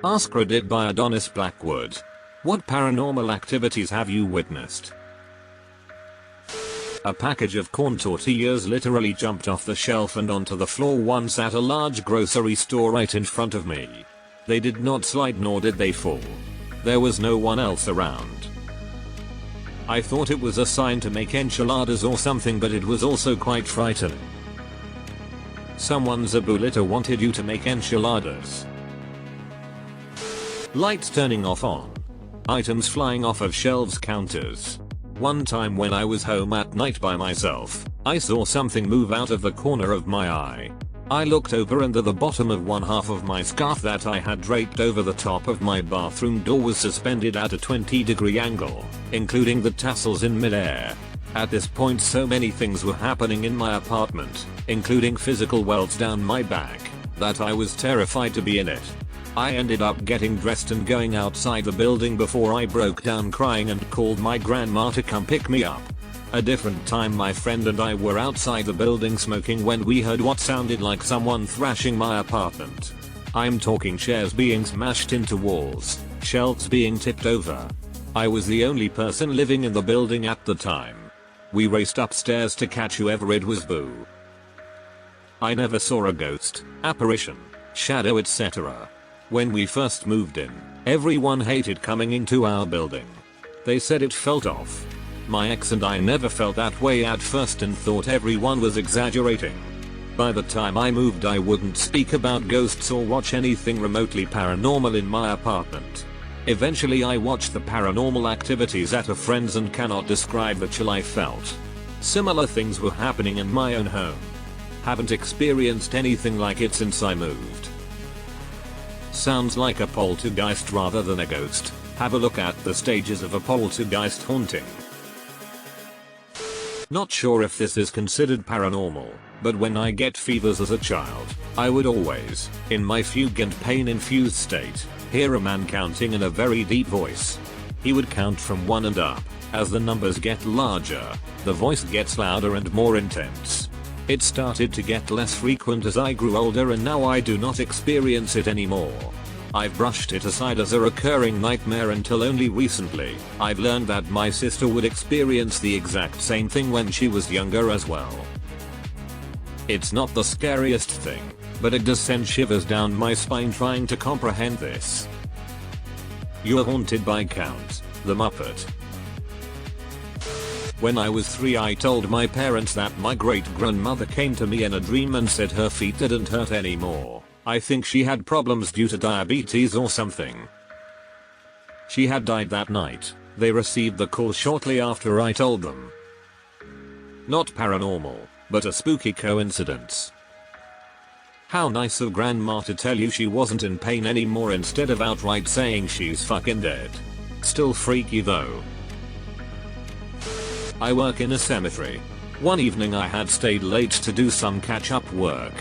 AskReddit by Adonis Blackwood. What paranormal activities have you witnessed? A package of corn tortillas literally jumped off the shelf and onto the floor once at a large grocery store right in front of me. They did not slide nor did they fall. There was no one else around. I thought it was a sign to make enchiladas or something, but it was also quite frightening. Someone's abuelita wanted you to make enchiladas. Lights turning off on. Items flying off of shelves, counters. One time when I was home at night by myself, I saw something move out of the corner of my eye. I looked over and the bottom of one half of my scarf that I had draped over the top of my bathroom door was suspended at a 20-degree angle, including the tassels in midair. At this point so many things were happening in my apartment, including physical welts down my back, that I was terrified to be in it. I ended up getting dressed and going outside the building before I broke down crying and called my grandma to come pick me up. A different time my friend and I were outside the building smoking when we heard what sounded like someone thrashing my apartment. I'm talking chairs being smashed into walls, shelves being tipped over. I was the only person living in the building at the time. We raced upstairs to catch whoever it was. Boo. I never saw a ghost, apparition, shadow, etc. When we first moved in, everyone hated coming into our building. They said it felt off. My ex and I never felt that way at first and thought everyone was exaggerating. By the time I moved I wouldn't speak about ghosts or watch anything remotely paranormal in my apartment. Eventually I watched the paranormal activities at a friend's and cannot describe the chill I felt. Similar things were happening in my own home. Haven't experienced anything like it since I moved. Sounds like a poltergeist rather than a ghost. Have a look at the stages of a poltergeist haunting. Not sure if this is considered paranormal, but when I get fevers as a child, I would always, in my fugue and pain-infused state, hear a man counting in a very deep voice. He would count from 1 and up. As the numbers get larger, the voice gets louder and more intense. It started to get less frequent as I grew older and now I do not experience it anymore. I've brushed it aside as a recurring nightmare until only recently I've learned that my sister would experience the exact same thing when she was younger as well. It's not the scariest thing, but it does send shivers down my spine trying to comprehend this. You're haunted by Count, the Muppet. When I was 3 I told my parents that my great-grandmother came to me in a dream and said her feet didn't hurt anymore. I think she had problems due to diabetes or something. She had died that night. They received the call shortly after I told them. Not paranormal, but a spooky coincidence. How nice of grandma to tell you she wasn't in pain anymore instead of outright saying she's fucking dead. Still freaky though. I work in a cemetery. One evening I had stayed late to do some catch-up work.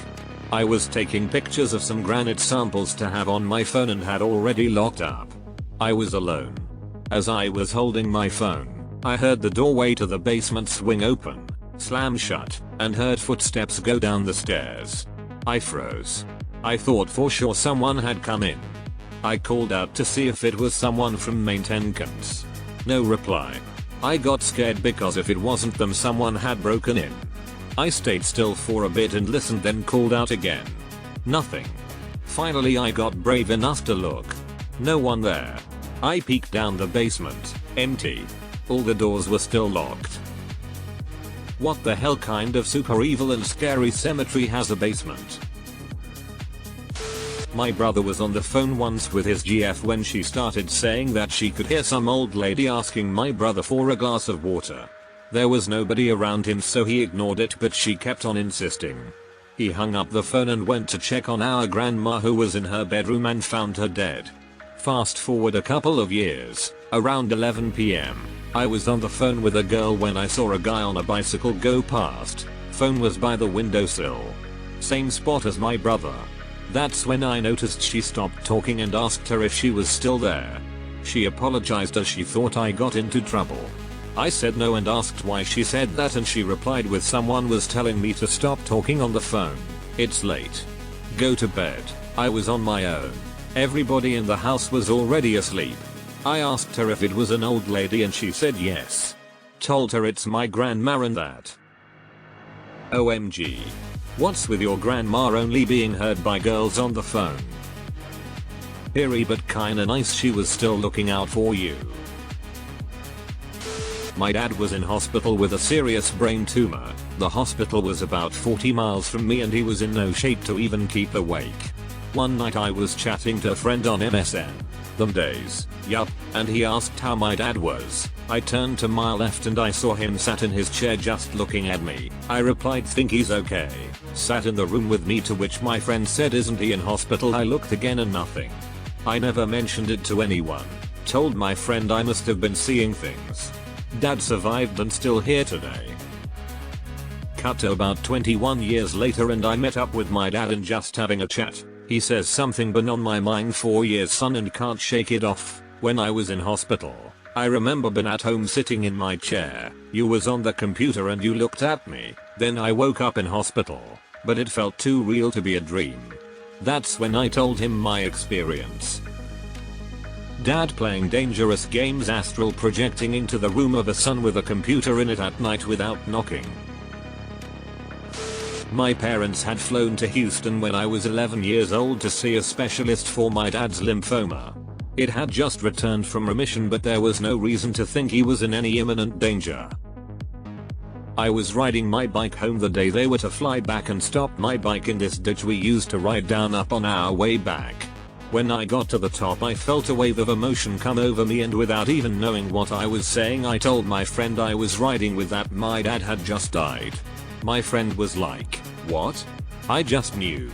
I was taking pictures of some granite samples to have on my phone and had already locked up. I was alone. As I was holding my phone, I heard the doorway to the basement swing open, slam shut, and heard footsteps go down the stairs. I froze. I thought for sure someone had come in. I called out to see if it was someone from maintenance. No reply. I got scared because if it wasn't them someone had broken in. I stayed still for a bit and listened, then called out again. Nothing. Finally I got brave enough to look. No one there. I peeked down the basement. Empty. All the doors were still locked. What the hell kind of super evil and scary cemetery has a basement? My brother was on the phone once with his GF when she started saying that she could hear some old lady asking my brother for a glass of water. There was nobody around him so he ignored it, but she kept on insisting. He hung up the phone and went to check on our grandma who was in her bedroom and found her dead. Fast forward a couple of years, around 11 PM, I was on the phone with a girl when I saw a guy on a bicycle go past. Phone was by the windowsill. Same spot as my brother. That's when I noticed she stopped talking and asked her if she was still there. She apologized as she thought I got into trouble. I said no and asked why she said that, and she replied with someone was telling me to stop talking on the phone. It's late. Go to bed. I was on my own. Everybody in the house was already asleep. I asked her if it was an old lady and she said yes. Told her it's my grandma and that. OMG. What's with your grandma only being heard by girls on the phone? Eerie but kinda nice she was still looking out for you. My dad was in hospital with a serious brain tumor. The hospital was about 40 miles from me and he was in no shape to even keep awake. One night I was chatting to a friend on MSN. Them days, yup, and he asked how my dad was. I turned to my left and I saw him sat in his chair just looking at me. I replied think he's okay. Sat in the room with me, to which my friend said isn't he in hospital? I looked again and nothing. I never mentioned it to anyone. Told my friend I must have been seeing things. Dad survived and still here today. Cut to about 21 years later and I met up with my dad and just having a chat. He says something been on my mind for years son and can't shake it off. When I was in hospital, I remember been at home sitting in my chair. You was on the computer and you looked at me. Then I woke up in hospital. But it felt too real to be a dream. That's when I told him my experience. Dad playing dangerous games, astral projecting into the room of a son with a computer in it at night without knocking. My parents had flown to Houston when I was 11 years old to see a specialist for my dad's lymphoma. It had just returned from remission but there was no reason to think he was in any imminent danger. I was riding my bike home the day they were to fly back and stopped my bike in this ditch we used to ride down up on our way back. When I got to the top I felt a wave of emotion come over me and without even knowing what I was saying I told my friend I was riding with that my dad had just died. My friend was like, what? I just knew.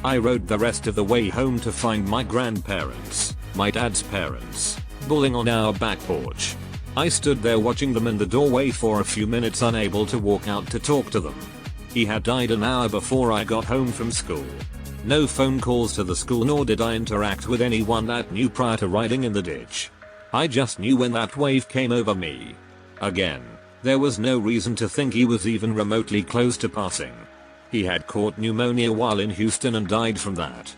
I rode the rest of the way home to find my grandparents, my dad's parents, bulling on our back porch. I stood there watching them in the doorway for a few minutes, unable to walk out to talk to them. He had died an hour before I got home from school. No phone calls to the school nor did I interact with anyone that knew prior to riding in the ditch. I just knew when that wave came over me. Again, there was no reason to think he was even remotely close to passing. He had caught pneumonia while in Houston and died from that.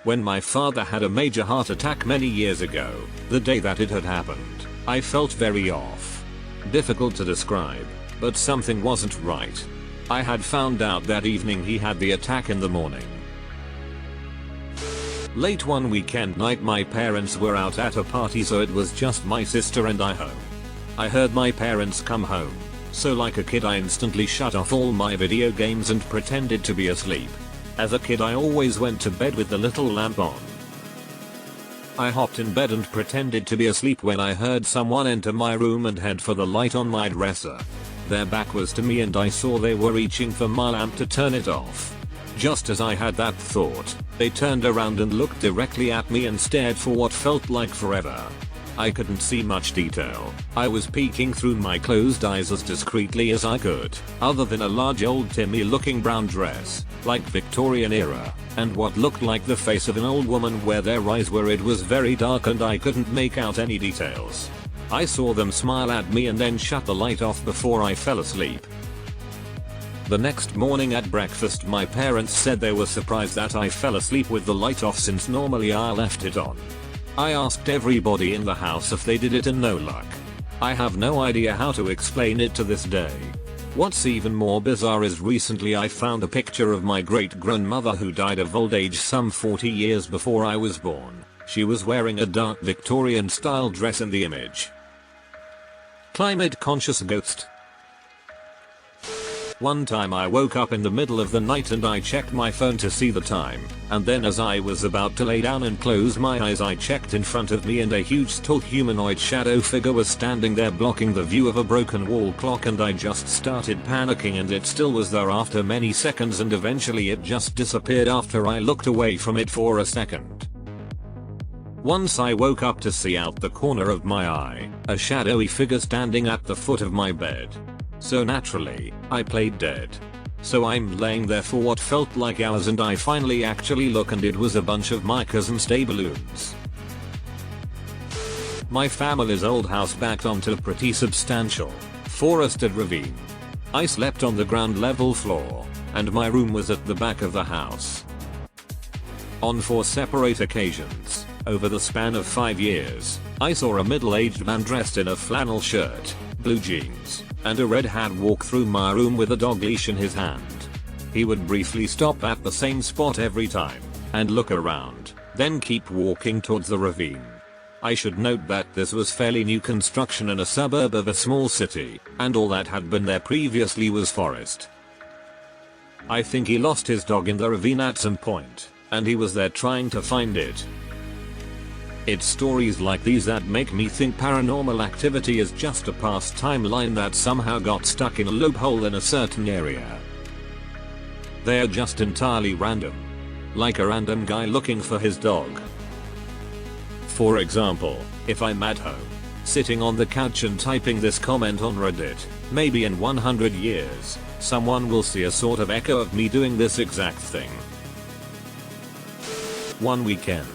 When my father had a major heart attack many years ago, the day that it had happened, I felt very off. Difficult to describe, but something wasn't right. I had found out that evening he had the attack in the morning. Late one weekend night my parents were out at a party, so it was just my sister and I home. I heard my parents come home, so like a kid I instantly shut off all my video games and pretended to be asleep. As a kid I always went to bed with the little lamp on. I hopped in bed and pretended to be asleep when I heard someone enter my room and head for the light on my dresser. Their back was to me and I saw they were reaching for my lamp to turn it off. Just as I had that thought, they turned around and looked directly at me and stared for what felt like forever. I couldn't see much detail. I was peeking through my closed eyes as discreetly as I could, other than a large old Timmy looking brown dress, like Victorian era, and what looked like the face of an old woman where their eyes were. It was very dark and I couldn't make out any details. I saw them smile at me and then shut the light off before I fell asleep. The next morning at breakfast my parents said they were surprised that I fell asleep with the light off since normally I left it on. I asked everybody in the house if they did it and no luck. I have no idea how to explain it to this day. What's even more bizarre is recently I found a picture of my great-grandmother who died of old age some 40 years before I was born. She was wearing a dark Victorian style dress in the image. Climate conscious ghost. One time I woke up in the middle of the night and I checked my phone to see the time, and then as I was about to lay down and close my eyes I checked in front of me and a huge tall humanoid shadow figure was standing there blocking the view of a broken wall clock, and I just started panicking and it still was there after many seconds and eventually it just disappeared after I looked away from it for a second. Once I woke up to see out the corner of my eye, a shadowy figure standing at the foot of my bed. So naturally, I played dead. So I'm laying there for what felt like hours and I finally actually look and it was a bunch of my cousin's stay balloons. My family's old house backed onto a pretty substantial, forested ravine. I slept on the ground level floor, and my room was at the back of the house. On 4 separate occasions, over the span of 5 years, I saw a middle-aged man dressed in a flannel shirt, blue jeans, and a red hat walk through my room with a dog leash in his hand. He would briefly stop at the same spot every time, and look around, then keep walking towards the ravine. I should note that this was fairly new construction in a suburb of a small city, and all that had been there previously was forest. I think he lost his dog in the ravine at some point, and he was there trying to find it. It's stories like these that make me think paranormal activity is just a past timeline that somehow got stuck in a loophole in a certain area. They're just entirely random. Like a random guy looking for his dog. For example, if I'm at home, sitting on the couch and typing this comment on Reddit, maybe in 100 years, someone will see a sort of echo of me doing this exact thing. One weekend,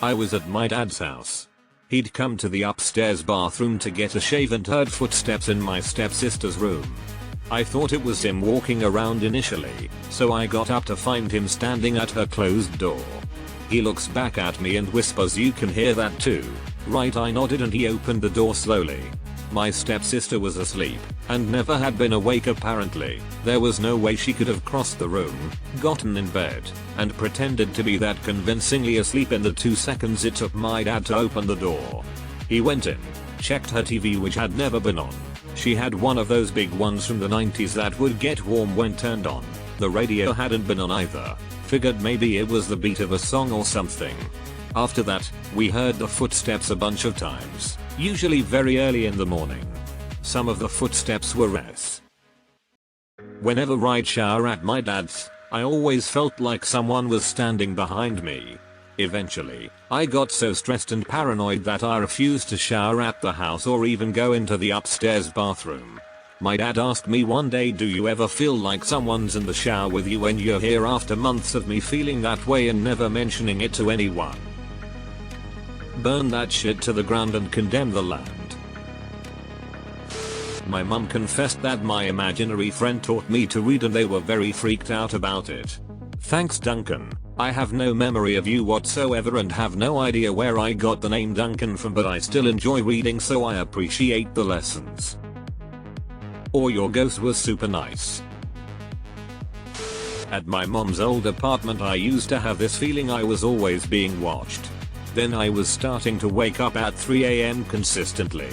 I was at my dad's house. He'd come to the upstairs bathroom to get a shave and heard footsteps in my stepsister's room. I thought it was him walking around initially, so I got up to find him standing at her closed door. He looks back at me and whispers, "You can hear that too, right?" I nodded and he opened the door slowly. My stepsister was asleep, and never had been awake apparently. There was no way she could have crossed the room, gotten in bed, and pretended to be that convincingly asleep in the 2 seconds it took my dad to open the door. He went in, checked her TV which had never been on. She had one of those big ones from the 90s that would get warm when turned on. The radio hadn't been on either. Figured maybe it was the beat of a song or something. After that, we heard the footsteps a bunch of times, usually very early in the morning. Some of the footsteps were rest. Whenever I'd shower at my dad's, I always felt like someone was standing behind me. Eventually, I got so stressed and paranoid that I refused to shower at the house or even go into the upstairs bathroom. My dad asked me one day, "Do you ever feel like someone's in the shower with you when you're here?" After months of me feeling that way and never mentioning it to anyone. Burn that shit to the ground and condemn the land. My mum confessed that my imaginary friend taught me to read and they were very freaked out about it. Thanks Duncan. I have no memory of you whatsoever and have no idea where I got the name Duncan from, but I still enjoy reading, so I appreciate the lessons. Or your ghost was super nice. At my mom's old apartment I used to have this feeling I was always being watched. Then I was starting to wake up at 3 AM consistently.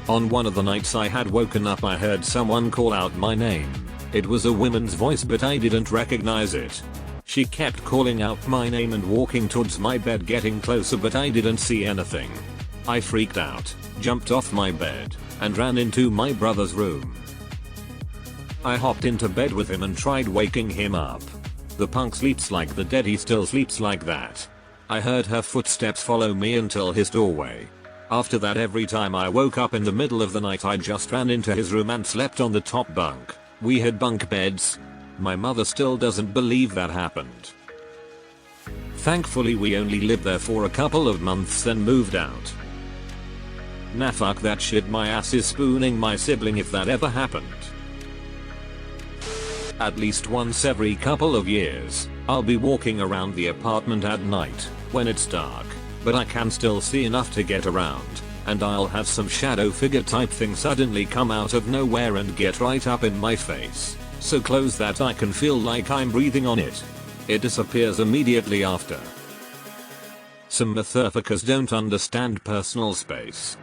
On one of the nights I had woken up I heard someone call out my name. It was a woman's voice but I didn't recognize it. She kept calling out my name and walking towards my bed, getting closer, but I didn't see anything. I freaked out, jumped off my bed, and ran into my brother's room. I hopped into bed with him and tried waking him up. The punk sleeps like the dead, he still sleeps like that. I heard her footsteps follow me until his doorway. After that, every time I woke up in the middle of the night I just ran into his room and slept on the top bunk. We had bunk beds. My mother still doesn't believe that happened. Thankfully we only lived there for a couple of months then moved out. Nah, fuck that shit, my ass is spooning my sibling if that ever happened. At least once every couple of years, I'll be walking around the apartment at night, when it's dark, but I can still see enough to get around, and I'll have some shadow figure type thing suddenly come out of nowhere and get right up in my face, so close that I can feel like I'm breathing on it. It disappears immediately after. Some motherfuckers don't understand personal space.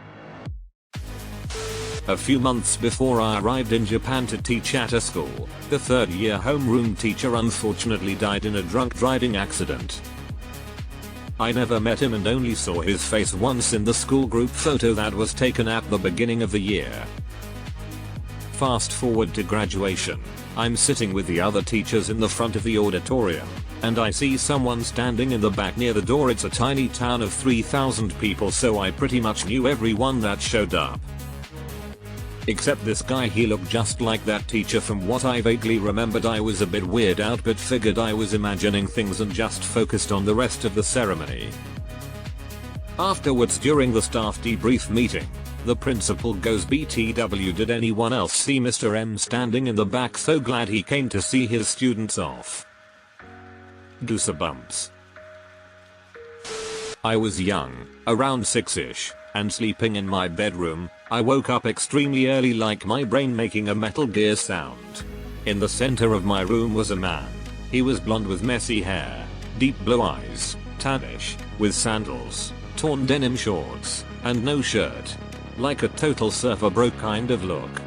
A few months before I arrived in Japan to teach at a school, the 3rd-year homeroom teacher unfortunately died in a drunk driving accident. I never met him and only saw his face once in the school group photo that was taken at the beginning of the year. Fast forward to graduation. I'm sitting with the other teachers in the front of the auditorium, and I see someone standing in the back near the door. It's a tiny town of 3,000 people, so I pretty much knew everyone that showed up. Except this guy, he looked just like that teacher from what I vaguely remembered. I was a bit weirded out but figured I was imagining things and just focused on the rest of the ceremony. Afterwards, during the staff debrief meeting, the principal goes, "BTW, did anyone else see Mr. M standing in the back? So glad he came to see his students off." Goosebumps. I was young, around 6ish, and sleeping in my bedroom. I woke up extremely early, like my brain making a Metal Gear sound. In the center of my room was a man. He was blonde with messy hair, deep blue eyes, tannish, with sandals, torn denim shorts, and no shirt. Like a total surfer bro kind of look.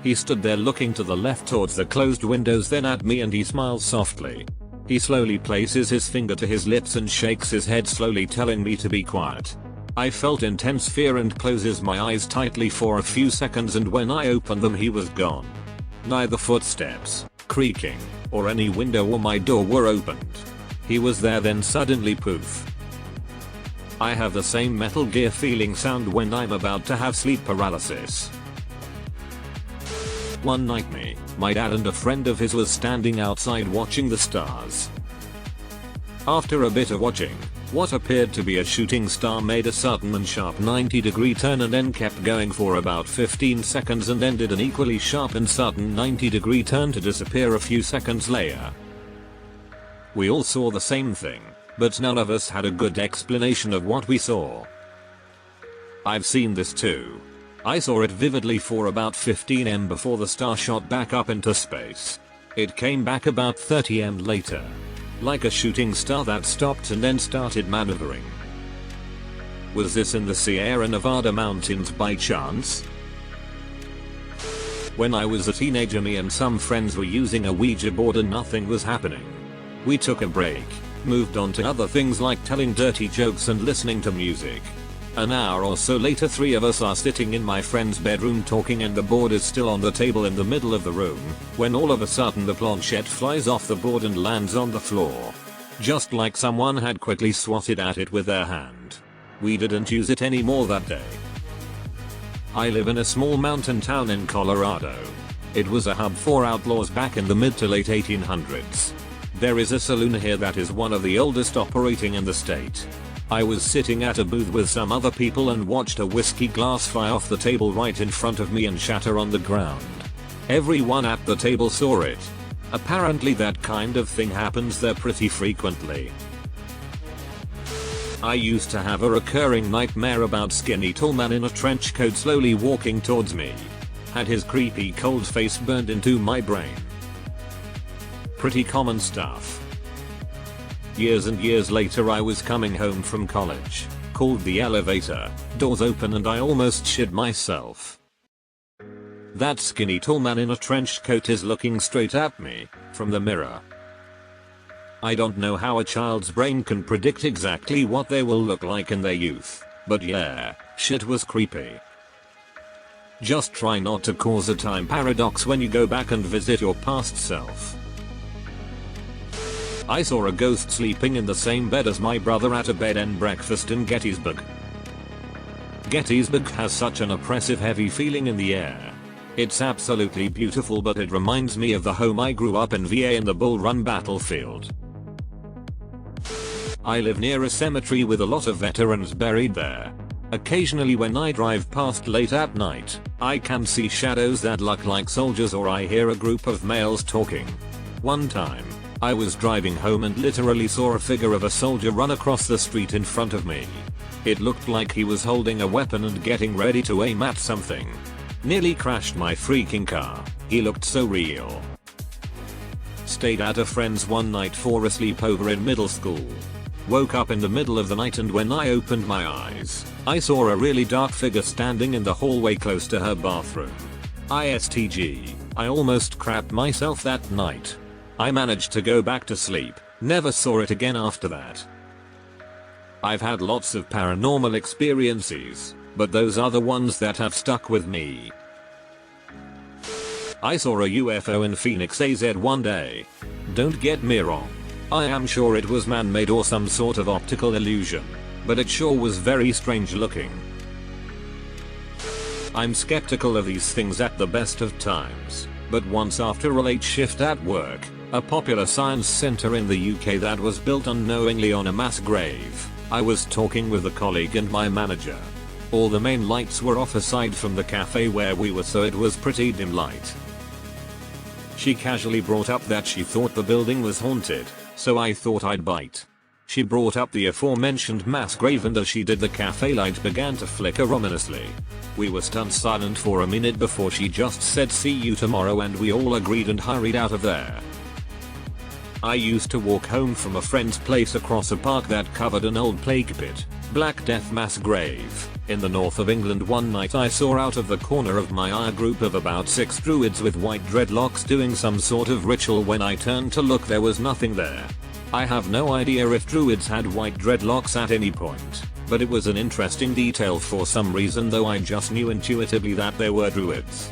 He stood there looking to the left towards the closed windows, then at me, and he smiles softly. He slowly places his finger to his lips and shakes his head slowly, telling me to be quiet. I felt intense fear and closes my eyes tightly for a few seconds, and when I opened them he was gone. Neither footsteps, creaking, or any window or my door were opened. He was there, then suddenly poof. I have the same Metal Gear feeling sound when I'm about to have sleep paralysis. One night my dad and a friend of his was standing outside watching the stars. After a bit of watching, what appeared to be a shooting star made a sudden and sharp 90-degree turn and then kept going for about 15 seconds and then did an equally sharp and sudden 90-degree turn to disappear a few seconds later. We all saw the same thing, but none of us had a good explanation of what we saw. I've seen this too. I saw it vividly for about 15 m before the star shot back up into space. It came back about 30 m later. Like a shooting star that stopped and then started maneuvering. Was this in the Sierra Nevada mountains by chance? When I was a teenager, me and some friends were using a Ouija board and nothing was happening. We took a break, moved on to other things like telling dirty jokes and listening to music. An hour or so later, 3 of us are sitting in my friend's bedroom talking and the board is still on the table in the middle of the room, when all of a sudden the planchette flies off the board and lands on the floor. Just like someone had quickly swatted at it with their hand. We didn't use it anymore that day. I live in a small mountain town in Colorado. It was a hub for outlaws back in the mid to late 1800s. There is a saloon here that is one of the oldest operating in the state. I was sitting at a booth with some other people and watched a whiskey glass fly off the table right in front of me and shatter on the ground. Everyone at the table saw it. Apparently that kind of thing happens there pretty frequently. I used to have a recurring nightmare about skinny tall man in a trench coat slowly walking towards me. Had his creepy cold face burned into my brain. Pretty common stuff. Years and years later, I was coming home from college, called the elevator, doors open, and I almost shit myself. That skinny tall man in a trench coat is looking straight at me from the mirror. I don't know how a child's brain can predict exactly what they will look like in their youth, but yeah, shit was creepy. Just try not to cause a time paradox when you go back and visit your past self. I saw a ghost sleeping in the same bed as my brother at a bed and breakfast in Gettysburg. Gettysburg has such an oppressive heavy feeling in the air. It's absolutely beautiful, but it reminds me of the home I grew up in, VA, in the Bull Run battlefield. I live near a cemetery with a lot of veterans buried there. Occasionally when I drive past late at night, I can see shadows that look like soldiers, or I hear a group of males talking. One time, I was driving home and literally saw a figure of a soldier run across the street in front of me. It looked like he was holding a weapon and getting ready to aim at something. Nearly crashed my freaking car. He looked so real. Stayed at a friend's one night for a sleepover in middle school. Woke up in the middle of the night, and when I opened my eyes, I saw a really dark figure standing in the hallway close to her bathroom. ISTG, I almost crapped myself that night. I managed to go back to sleep, never saw it again after that. I've had lots of paranormal experiences, but those are the ones that have stuck with me. I saw a UFO in Phoenix, AZ one day. Don't get me wrong, I am sure it was man-made or some sort of optical illusion, but it sure was very strange looking. I'm skeptical of these things at the best of times, but once after a late shift at work, a popular science center in the UK that was built unknowingly on a mass grave, I was talking with a colleague and my manager. All the main lights were off aside from the cafe where we were, so it was pretty dim light. She casually brought up that she thought the building was haunted, so I thought I'd bite. She brought up the aforementioned mass grave, and as she did the cafe light began to flicker ominously. We were stunned silent for a minute before she just said see you tomorrow, and we all agreed and hurried out of there. I used to walk home from a friend's place across a park that covered an old plague pit, Black Death mass grave, in the north of England. One night I saw out of the corner of my eye a group of about 6 druids with white dreadlocks doing some sort of ritual. When I turned to look, there was nothing there. I have no idea if druids had white dreadlocks at any point, but it was an interesting detail for some reason, though I just knew intuitively that they were druids.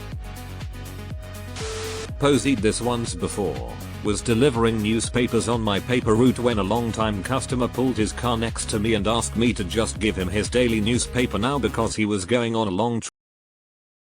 Posed this once before. Was delivering newspapers on my paper route when a long-time customer pulled his car next to me and asked me to just give him his daily newspaper now because he was going on a long trip.